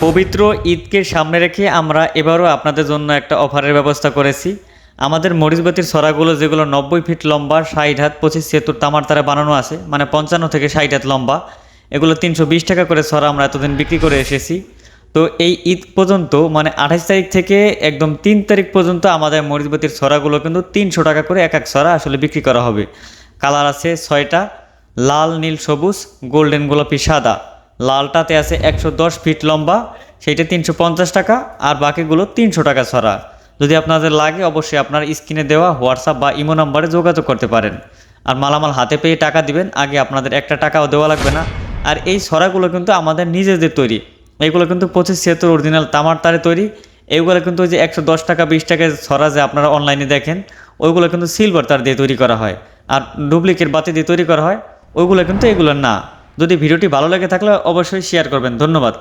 পবিত্র ঈদকে সামনে রেখে আমরা এবারও আপনাদের জন্য একটা অফারের ব্যবস্থা করেছি। আমাদের মরিচবাতির ছড়াগুলো যেগুলো 90 ফিট লম্বা, 60 হাত 25-76 তামার তারে বানানো আছে, মানে 55 থেকে 60 হাত লম্বা, এগুলো 320 টাকা করে ছড়া আমরা এতদিন বিক্রি করে এসেছি। তো এই ঈদ পর্যন্ত মানে 28 তারিখ থেকে একদম 3 তারিখ পর্যন্ত আমাদের মরিচবাতির ছড়াগুলো কিন্তু 300 টাকা করে এক এক ছড়া আসলে বিক্রি করা হবে। কালার আছে 6টা, লাল, নীল, সবুজ, গোল্ডেন, গোলাপি, সাদা। লালটাতে আছে 110 ফিট লম্বা, সেইটা 350 টাকা, আর বাকিগুলো 300 টাকা ছড়া। যদি আপনাদের লাগে অবশ্যই আপনার স্ক্রিনে দেওয়া হোয়াটসঅ্যাপ বা ইমো নাম্বারে যোগাযোগ করতে পারেন। আর মালামাল হাতে পেয়ে টাকা দিবেন, আগে আপনাদের একটা টাকাও দেওয়া লাগবে না। আর এই ছড়াগুলো কিন্তু আমাদের নিজেদের তৈরি, এইগুলো কিন্তু 25-76 অরিজিনাল তামার তারে তৈরি। এইগুলো কিন্তু ওই যে 110 টাকা 20 টাকায় ছড়া যে আপনারা অনলাইনে দেখেন, ওইগুলো কিন্তু সিলভার তার দিয়ে তৈরি করা হয়, আর ডুপ্লিকেট বাতি দিয়ে তৈরি করা হয়, ওইগুলো কিন্তু এগুলো না। যদি ভিডিওটি ভালো লেগে থাকলে অবশ্যই শেয়ার করবেন। ধন্যবাদ।